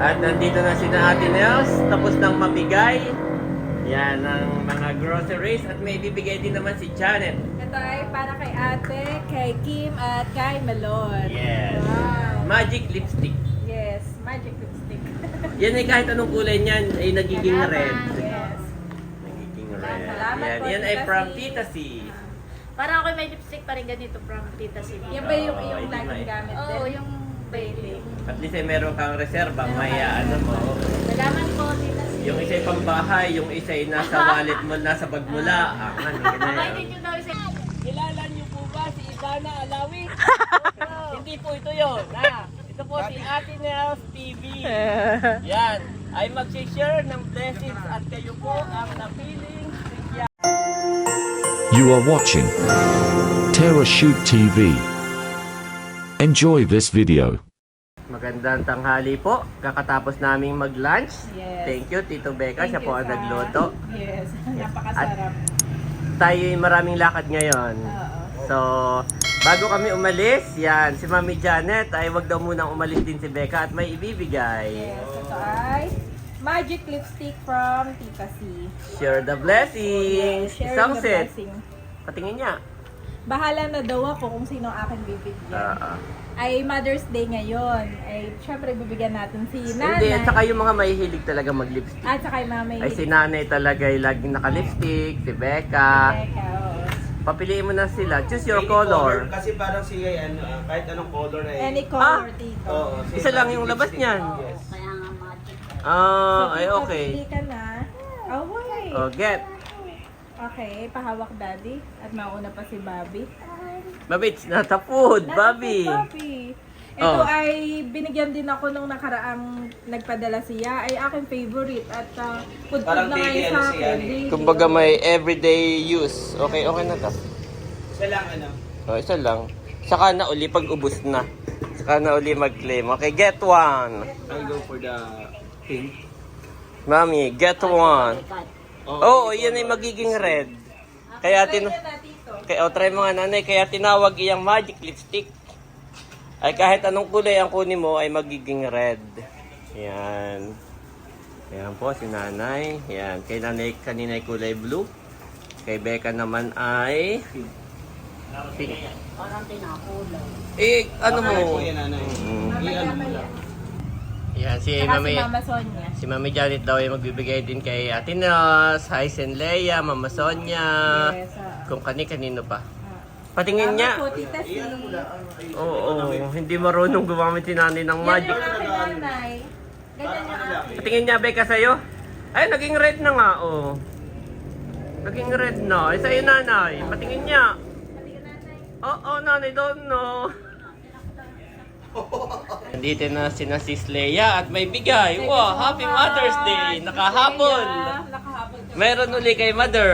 At nandito na si Ate Nels, tapos nang mabigay. Yan ang mga groceries at may bibigay din naman si Janet. Ito ay para kay ate, kay Kim, at kay Melon. Yes. Wow. Magic lipstick. Yes, magic lipstick. Yan ay kahit anong kulay niyan ay nagiging red. Yes. Nagiging red. Salamat Yan, po, yan ay Tita from C. Tita C. Parang ako may lipstick pa rin ganito from Tita C. Yan ba yung Oo, iyong hindi laging may- gamit din? Oo, yung baby. At least ay meron kang reserva, may ano mo. Salamat po, Tita C. Yung isa ay pambahay, yung isa ay nasa wallet mo, nasa bag mo lang. Kamay din yung daw isa. Kilala niyo po ba si Ivana Alawi? Hindi po ito yun. Ito po si Ate Nels TV. Yan. Ay mag-share ng blessings at kayo po ang napiling sigya. You are watching Terra Shoot TV. Enjoy this video. Magandang tanghali po. Kakatapos naming mag-lunch. Yes. Thank you, Tito Becca. Siya Thank po you ang sa- nagluto. Yes, napakasarap. Tayo ay maraming lakad ngayon. Oo. So, bago kami umalis, yan, si Mami Janet ay wag daw munang umalis din si Becca at may ibibigay. Yes, ito ay magic lipstick from Tita C. Share the blessings. Sharing Isang the set. blessing. Patingin niya. Bahala na daw ako kung sino ang aking bibigyan. Ay Mother's Day ngayon. Ay syempre bibigyan natin si Hindi, Nanay. at saka yung mga mahihilig talaga mag-lipstick. At saka yung mama Ay si Nanay talaga ay laging naka-lipstick, si Becca. Papiliin mo na sila. Choose your Any color. Kasi parang si ano, kahit anong color ay... Any color, Tito. Oo, Isa lang yung labas niyan. Yes. Kaya nga magic. Ay Tito, okay. pili ka na. Oh, wait. Oh, get. Okay, pahawak daddy. At mauna pa si Bobby. Bobby, it's not a food, Bobby. Bobby. Ito Oh. ay binigyan din ako nung nakaraang nagpadala siya. Ay aking favorite. At food Parang na ngayon daily sa ano akin. siya, eh. Daily. Kumbaga may everyday use. Okay, okay na to. Isa lang ano. Oh, isa lang. Saka na uli pag ubos na. Saka na uli mag-claim. Okay, get one. I'll go for the pink. Mami, get one. Oo, yan ay magiging red. Kaya Try tin... niya na, Tito. Kaya try mo nga nanay, kaya tinawag iyang magic lipstick. Ay kahit anong kulay ang kunin mo ay magiging red. Yan. Yan po si nanay. Yan. Kay nanay kanina ay kulay blue. Kay Becca naman ay pink. Parang tinakulay. Eh, ano mo? Oh, yan ano. Mamaya-maya. Yan, si Saka si Mami. Mama Sonia. Si Mami Janet daw ay magbibigay din kay Ate Nas, Hysen Leia, Mama Sonia. Yes, Kung kanino pa. Patingin Tama niya. po, Tita C. Oo, hindi marunong gumamit si nanay ng Yan magic. yung aking nanay. Ganyan yung aking. Patingin niya, Becca, sa'yo. Ay, naging red na nga, oh. Naging red na. Ay, sa'yo, nanay. Patingin niya. Oo, nanay, don't know. Nandito na si Sis Leia at may bigay. Thank you Wow, so Happy much. Mother's Day. Nakahapon. Nakahapon. Meron uli kay Mother.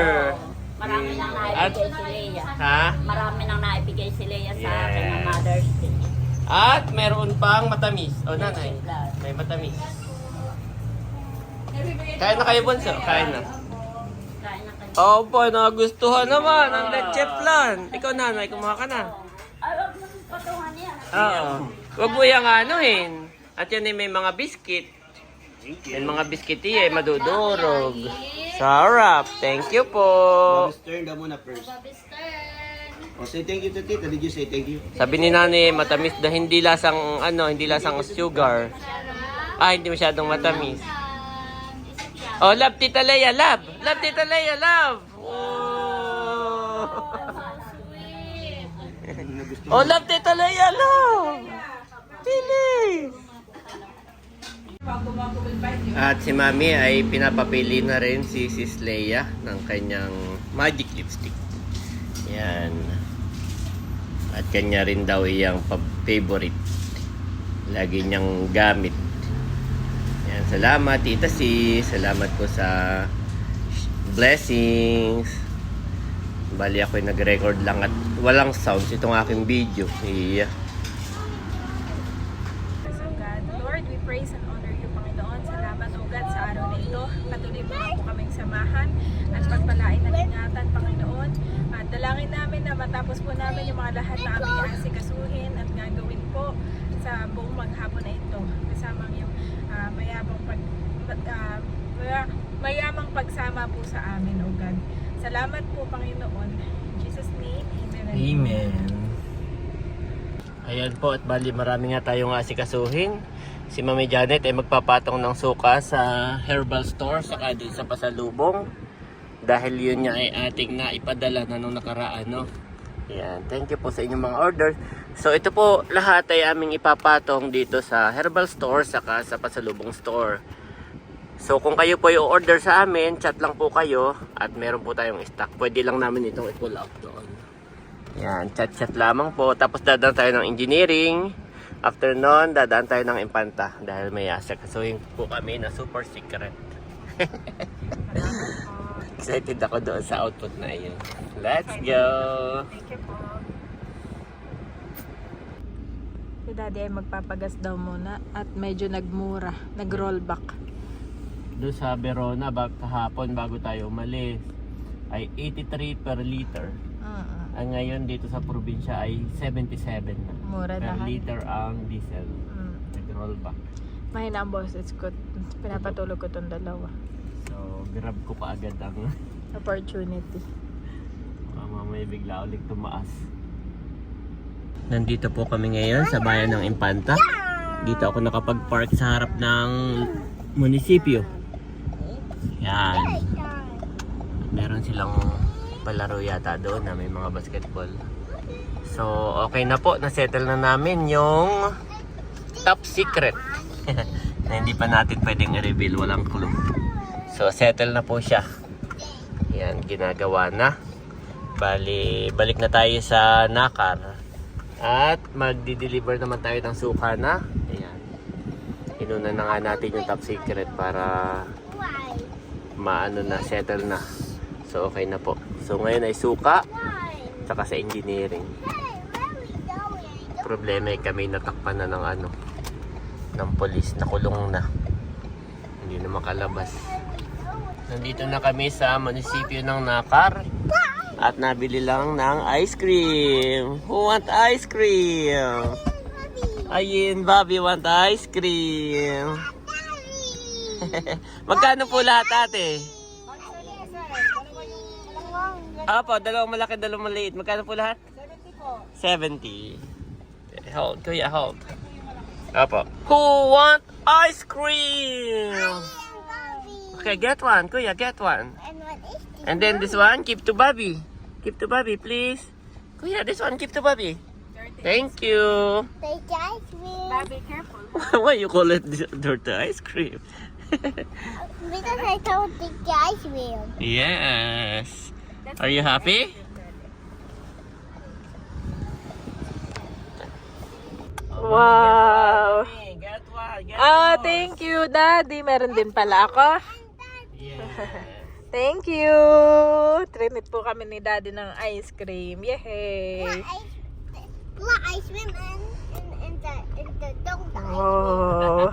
Marami nang At- naibigay si Leia. Ha? Marami nang naibigay si Leia sa Yes. akin ng Mother's Day. At meron pang matamis. O, nanay. May matamis. Kain na kayo, Bonso. Kain na. Kain na kayo. Opo, nagustuhan naman ang leche flan. Ikaw, nanay, kumuha ka na. Ay, wag mong patungan yan. Oo. Huwag mo yung anuhin. At yan ay may mga biscuit. May mga biscuit eh, madudurog. Sarap. Thank you po. Bobby's turn daw muna first. Bobby's turn. Oh, say thank you to Tita. Did you say thank you? Sabi ni nanay, matamis na hindi lasang, hindi lasang sugar. Ah, hindi masyadong matamis. Oh, love, Tita Leia, love. Love, Tita Leia, love. Oh. Oh, love, Tita Leia, love. Bilis. At si Mami ay pinapapili na rin si Sis Leia ng kanyang magic lipstick. Yan. At kanya rin daw iyang favorite. Lagi niyang gamit. Yan. Salamat, Tita C. Salamat po sa blessings. Bali ako'y nag-record lang at walang sounds itong aking video. Iya. So God, Lord, we praise and honor you, Panginoon. Salamat, O God, sa araw na ito. Patuloy mo po kaming samahan at pagpalain at ingatan, Panginoon. At dalangin namin na matapos po namin yung mga lahat na aming asikasuhin at gagawin po sa buong maghapon na ito. Kasama yung may mayamang pagsama po sa amin, O God. Salamat po, Panginoon. In Jesus' name, amen. and Amen. Ayan po, at bali marami nga tayong asikasuhin. Si Mami Janet ay magpapatong ng suka sa herbal store saka din sa pasalubong. Dahil yun niya ay ating naipadala na nung nakaraan, no? Ayan, thank you po sa inyong mga order. So ito po lahat ay aming ipapatong dito sa herbal store saka sa pasalubong store. So kung kayo po yung order sa amin, chat lang po kayo at meron po tayong stock. Pwede lang namin itong i-pull out doon. Yan, chat lamang po. Tapos dadaan tayo ng engineering. After nun, dadaan tayo ng Impanta dahil may asikasuhin po kami na super secret. Excited ako doon sa output na yun. Let's go! Thank you po. Si Daddy ay magpapagas daw muna at medyo nagmura, nag-rollback. Doon sa Verona, kahapon bago tayo umalis, ay 83 per liter. Ang ngayon dito sa probinsya ay 77 na. Mura Per na. liter ang diesel. Nag-roll back. Mahina ang boses ko. Pinapatulog ko itong dalawa. So, grab ko pa agad ang Opportunity. mamaya bigla ulit tumaas. Nandito po kami ngayon sa bayan ng Impanta. Dito ako nakapag-park sa harap ng munisipyo. Yan. Meron silang palaro yata doon na may mga basketball. So, okay na po. Nasettle na namin yung top secret. Na hindi pa natin pwedeng i-reveal. Walang clue. So, settle na po siya. Yan, ginagawa na. Bali, balik na tayo sa Nakar. At magdi-deliver naman tayo ng suka na. Ayan. Inuna na nga natin yung top secret para maano na, settle na. So, okay na po. So, ngayon ay suka, saka sa engineering. Problema ay kami natakpan na ng ng polis, nakulong na. Hindi na makalabas. Nandito na kami sa munisipyo ng Nakar. At nabili lang ng ice cream. Who want ice cream? Ayun, Bobby want ice cream. Magkano po lahat, ate? Apo, dalawang malaki, dalawang maliit. Magkano po lahat? 70 po. 70. Hold, kuya, hold. Apo. Who want ice cream? Okay, get one, kuya, get one. And then this one, keep to Bobby. Keep to Bobby, please. Kuya, this one, keep to Bobby. Thank you. Bobby, careful. Why you call it dirty ice cream? Because I told the ice cream. Yes. Are you happy? Wow. Get one, get Ah, thank you, Daddy. Meron din pala ako. Thank you. Trinit po kami ni Daddy ng ice cream. Yay! What ice cream and the dog ice Oh.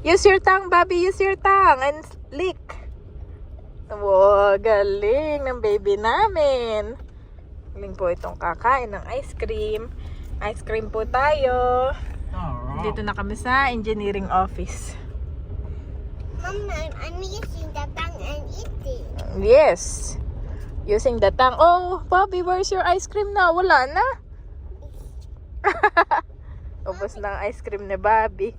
Use your tongue, Bobby. Use your tongue and lick. Wow, galing ng baby namin. Galing po itong kakain ng ice cream. Ice cream po tayo. Dito na kami sa engineering office. Mom, I'm using the tongue and eating. Yes. Using the tongue. Oh, Bobby, where's your ice cream na? Wala na. Ubos na ang ice cream ni Bobby.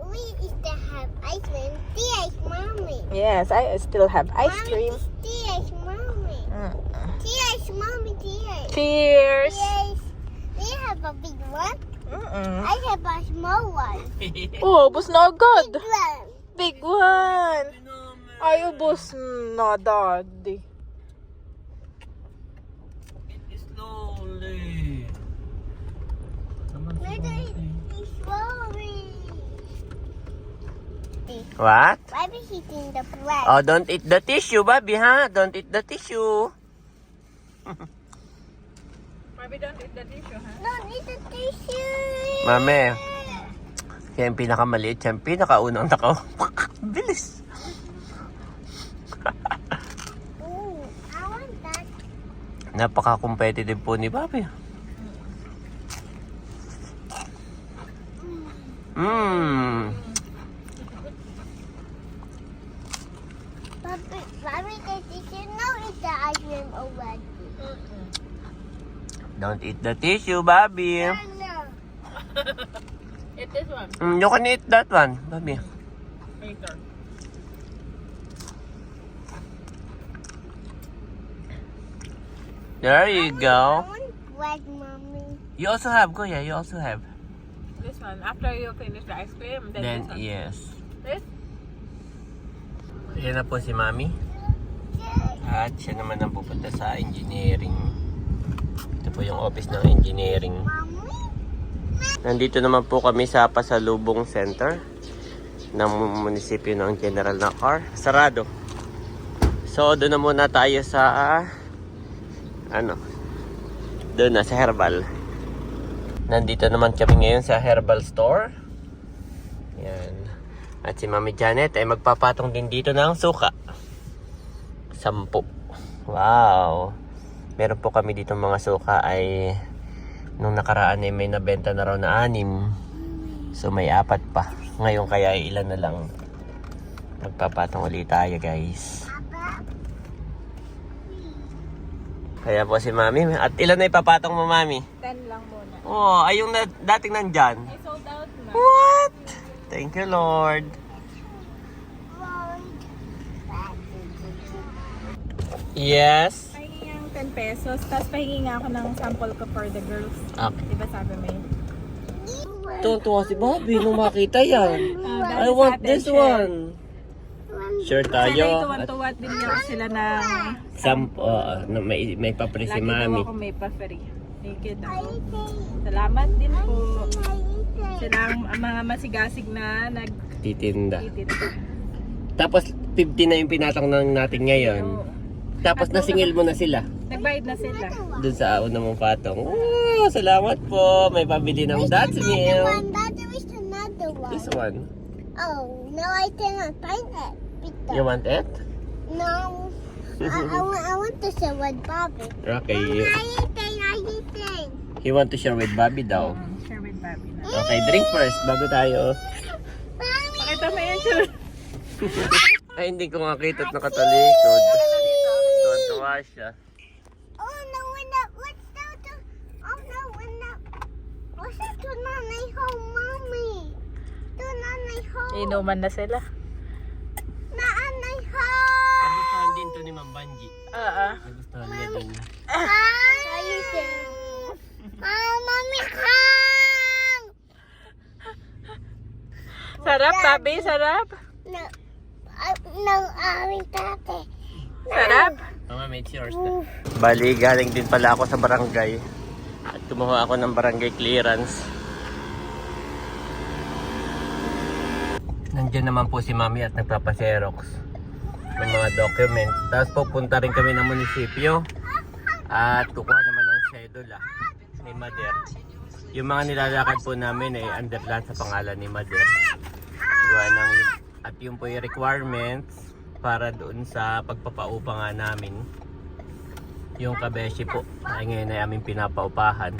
We still have ice cream. There's mommy. Yes, I still have ice cream. There's mommy. There's mommy. There's. Cheers! Yes. We have a big one. I have a small one. Oh, ubos na agad. Big one. Big one. Ay, ubos na, Daddy. Slowly. It's slowly. What? Bobby's eating the bread. Oh, don't eat the tissue, Bobby, ha? Don't eat the tissue. Bobby, don't eat the tissue, ha? Don't eat the tissue. Mame, siya yung pinakamaliit, siya yung pinakaunang bilis. Ooh, I want that. Napaka-competitive po ni Bobby. Don't eat the tissue, Bobby. No. Eat this one. You can eat that one, Bobby. Later. There you go. I want bread, mommy. You also have, Kuya. You also have. This one, after you finish the ice cream, then, Then, this one. yes. This? Ayan na po si Mami. At siya naman ang pupunta sa engineering. Ito po yung office ng engineering. Mommy? Nandito naman po kami sa Pasalubong Center ng munisipyo ng General Nakar. Sarado. So, doon na muna tayo sa doon na sa Herbal. Nandito naman kami ngayon sa Herbal Store. Yan. At si Mami Janet ay magpapatong din dito ng suka. 10. Wow. Meron po kami dito mga suka ay nung nakaraan ay may nabenta na raw na 6. So may 4 pa. Ngayon kaya ay ilan na lang. Magpapatong ulit tayo, guys. Kaya po si Mami. At ilan na ipapatong mo, Mami? 10 lang muna. Oh, ay yung dating nandyan. I sold out na. What? Thank you, Lord. Yes. Pahingi ang 10 pesos, tapos pahingi nga ako ng sample ko for the girls. Okay. Diba sabi mo yun? Tuwa si Bobby nung makita yan. I dahil sa want atin, this share. one. Sure Sila tayo. tuwan-tuwa din niya sila ng May papre si lagi daw Mami. ako may pa-free. Thank you daw. Salamat din po. Sila ang mga masigasig na Titinda. nagtitinda. Tapos 50 na yung pinatong natin ngayon. Tapos nasingil mo na sila. Nagbayad na sila. Doon sa una mong patong. Oh, salamat po. May pabili ng Dad's meal. There is another one. This one. Oh, no, I cannot find it. You want it? No. I want to show with Bobby. Okay. I think. You want to share with Bobby daw. Share with Bobby na. Okay, drink first bago tayo. Mommy, Pakita mo yan, Chul. Ay, hindi ko makita at nakatalikod. Tuwan-tuwa siya. oh no, when that, what's that? Oh no, when that, what's that to nanay home, mommy? To nanay home. Inuman na sila. Nanay home. Nagustuhan din to ni Ma'am Banji. Oo. Nagustuhan niya din. Mommy home. Sarap, Bobby, sarap. No, no, aming tate. Sarap. Mama, it's yours na. Bali, galing din pala ako sa barangay. At kumuha ako ng barangay clearance. Nandiyan naman po si Mami at nagpapaserox ng mga documents. Tapos pupunta rin kami ng munisipyo. At kukuha naman ng schedule ni Mother. Yung mga nilalakad po namin ay underland sa pangalan ni Mother. At yung po yung requirements para doon sa pagpapaupa nga namin. Yung kabeshi po ay ngayon ay aming pinapaupahan.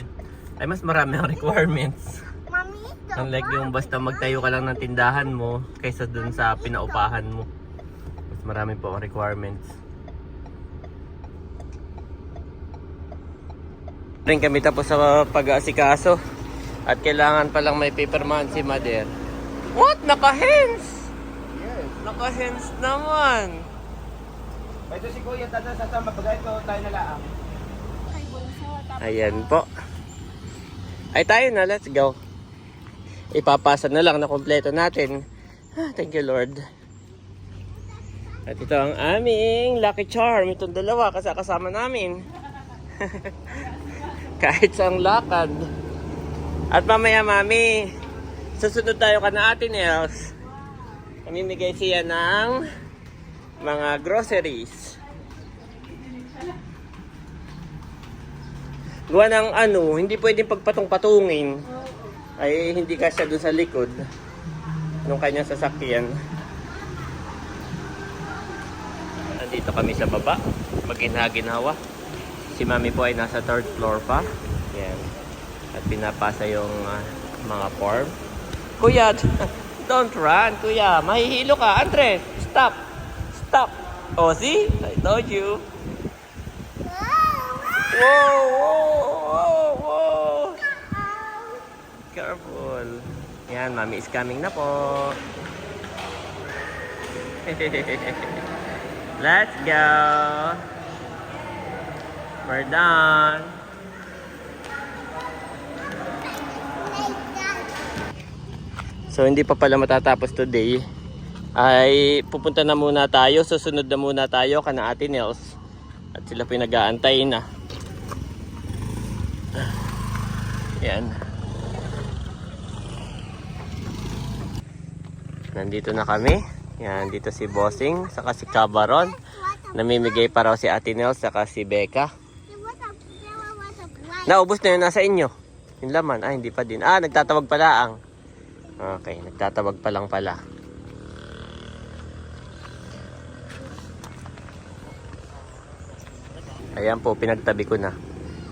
Ay mas marami ang requirements. Mommy, ito. Unlike yung basta magtayo ka lang ng tindahan mo kaysa dun sa pinaupahan mo. Mas marami po ang requirements. Rin kami tapos sa pag-aasikaso. At kailangan palang may paperman si Mother. What? Naka-hens? Yes. Naka-hens naman. Ito si Kuya, tata sasama. Bagay ko tayo na laang. Ayan po. Ay tayo na, let's go. Ipapasa na lang na kompleto natin. Thank you, Lord. At ito ang aming lucky charm. Itong dalawa kasama namin. Kahit sa lakad. At mamaya, Mami, susunod tayo ka na Ate Nels. Mamimigay siya ng mga groceries. Gawa ng hindi pwedeng pagpatong-patungin. Ay hindi kasya doon sa likod ng kanyang sasakyan. Nandito kami sa baba, maginha-ginhawa. Si Mami po ay nasa 3rd floor pa. Yan. At pinapasa yung mga form. Kuya, don't run, Kuya. Mahihilo ka. Andre, stop. Stop. Oh, see? I told you. Whoa, whoa, whoa, whoa. Careful. Yan, Mami is coming na po. Let's go. We're done. So hindi pa pala matatapos today. Ay pupunta na muna tayo. Susunod na muna tayo kana Ate Nels. At sila pinag-aantay na. Yan. Nandito na kami. Yan, dito si Bossing, saka si Cabaron. Namimigay pa raw si Ate Nels, saka si Becca. Naubos na yun nasa inyo. Yung laman, hindi pa din. Nagtatawag pala ang. Okay, nagtatawag pa lang pala. Ayan po, pinagtabi ko na.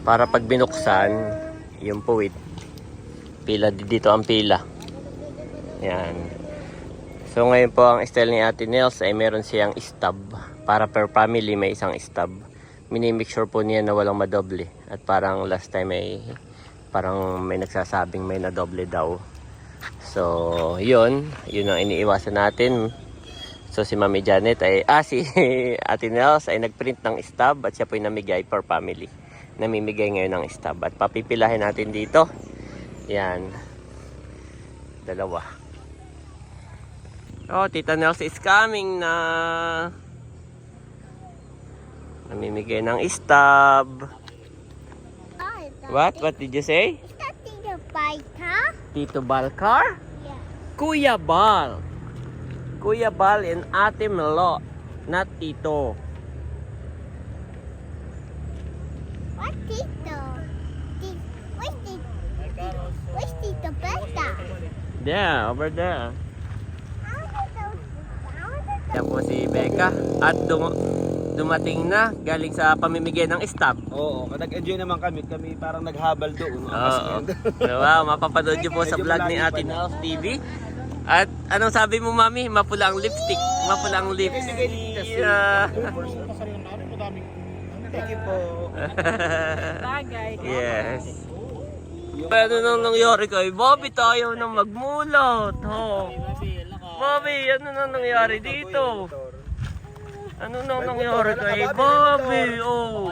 Para pag binuksan, yung puwit. Pila dito ang pila. Yan. So ngayon po ang style ni Ate Nels ay meron siyang stub. Para per family may isang stub. Minimake sure po niya na walang madoble. At parang last time parang may nagsasabing may nadoble daw. So yun ang iniiwasan natin. So si Mami Janet si Ate Nels ay nagprint ng stub at siya po yung namigay per family. Namimigay ngayon ng stub at papipilahin natin dito. Yan. Dalawa. Oh, Tita Nels is coming na. Namimigay ng stub. What? What did you say? Is that Tito Bita? Tito Balcar? Yeah. Kuya Bal. Kuya Bal and Ate Melo. Not Tito. What Tito? Where's Tito Bita? Yeah, over there. Yan po si Becca. At dumating na galing sa pamimigay ng stub. Oo, nag-enjoy naman kami. Kami parang naghabal doon. Oo. Wow, mapapanood nyo po sa vlog ni Ate Nels TV. At anong sabi mo, Mami? Mapulang lipstick. Mapulang lipstick. Yeah. Thank you po. Bagay. Yes. Pero nang nangyari kay Bobby, tayo nang magmulot. Oh. Bobby, ano nang nangyari dito? Ano nang nangyari kay Bobby? Oh.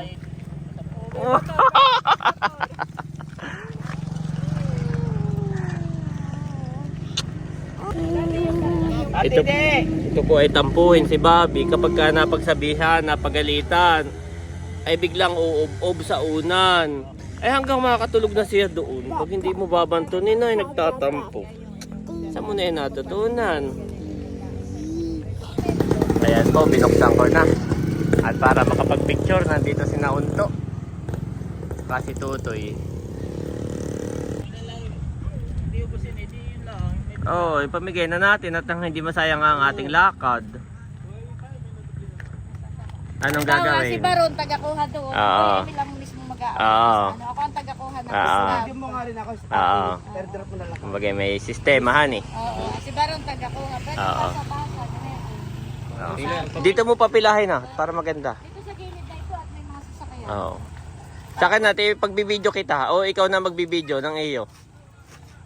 ito po ay tampuhin si Bobby kapag ka napagsabihan, napagalitan, ay biglang uuob sa unan. Ay hanggang makakatulog na siya doon. Pag hindi mo babantunin ay nagtatampo. Saan mo na yun natutunan? Ayan po, binuksan ko na. At para makapag-picture, nandito si Naunto. Kasi Tutoy. Oo, ipamigay na natin at hindi masayang ang ating lakad. Anong gagawin? Si Baron, tagakuha doon. Oo. Kami lang mismo mag-aaway. Oo. Ako ang tagakuha ng Oo. isda. Video mo nga rin ako. Oo. Airdrop mo na lang. Kumbaga may sistemahan eh. Oo. Si Baron, tagakuha. Pwede Oo. basa-basa. Oo. Dito mo papilahin para maganda. Dito sa gilid na ito at may mga sasakyan. Oo. Sa akin natin, pagbibideo kita, o ikaw na magbibideo ng iyo.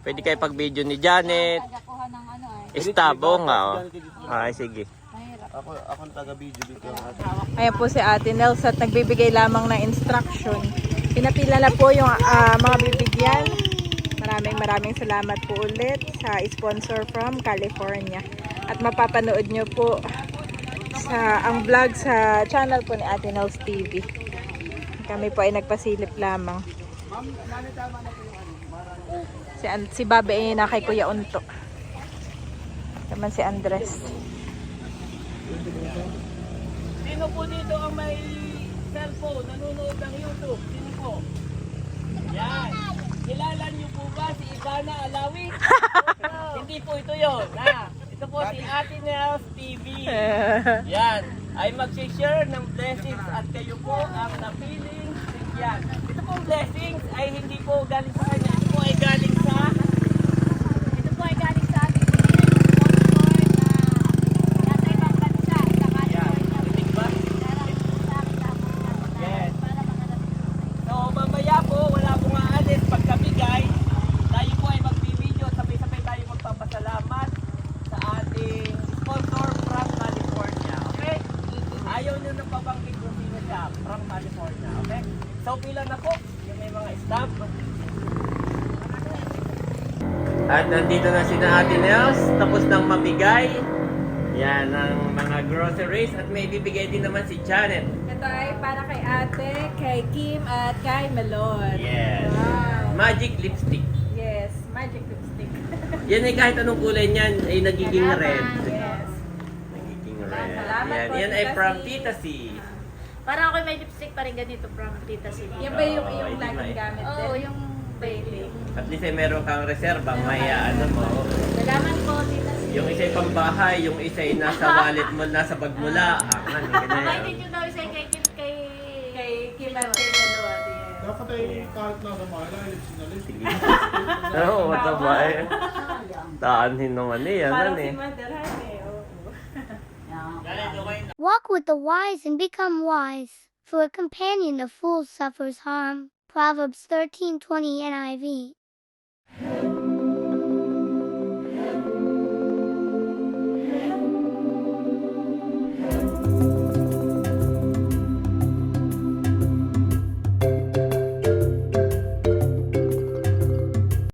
Pwede kayo pagbideo ni Janet. Tagakuha ng ano Istabo nga, o. Ay, sige. Mahirap. Ako ang taga-video dito. Ayan po si Ate Nels at nagbibigay lamang ng instruction. Pinapila na po yung mga bibigyan. Maraming salamat po ulit sa sponsor from California. At mapapanood nyo po ang vlog sa channel po ni Ate Nels TV. Kami po ay nagpasilip lamang. Si Babe ay na kay Kuya Unto. Naman si Andres. Sino po dito ang may cellphone, nanonood ng YouTube? Sino po? Yan. Kilala niyo po ba si Ivana Alawi? Hindi po ito yun. Ito po si Ate Nels TV. Yan. Ay mag-share ng blessings at kayo po ang napiling yan. Ito po blessings ay hindi po galing sa kanya. Ito po ay galing sa Ito po ay galing sa ating sponsor na nasa ibang bansa. Sa California. Titig ba? Para sa akin Yes. para makarating. ayaw nyo na pabanggit kung sino siya from California, okay? So pila na po yung may mga stamp. At nandito na si Ate Nels, tapos nang mamigay. Yan, ng mga groceries at may bibigay din naman si Janet. Ito ay para kay ate, kay Kim, at kay Melon. Yes. Wow. Magic lipstick. Yes, magic lipstick. Yan ay kahit anong kulay niyan ay nagiging red. Yes. Nagiging red. Salamat Yan, po, yan ay Tita from C. Tita C. Parang ako may lipstick pa rin ganito from Tita C. Yan ba yung Oo, hindi laging ba- gamit Oo, din? yung baby. At least ay meron kang reserva, may ano mo. Salamat po, Tita C. Yung isa ay pambahay, yung isa ay nasa wallet mo, nasa bag mo lang. Mabaitin nyo daw isa kay Kim kay... Kay Kim at kay Melon. Yes. Dapat ay kahit na namala, sinalip. Oo, wala ba eh. Taanhin naman eh, yan Parang eh. si Madaran eh. Oo. Walk with the wise and become wise, for a companion of fools suffers harm. Proverbs 13:20 NIV.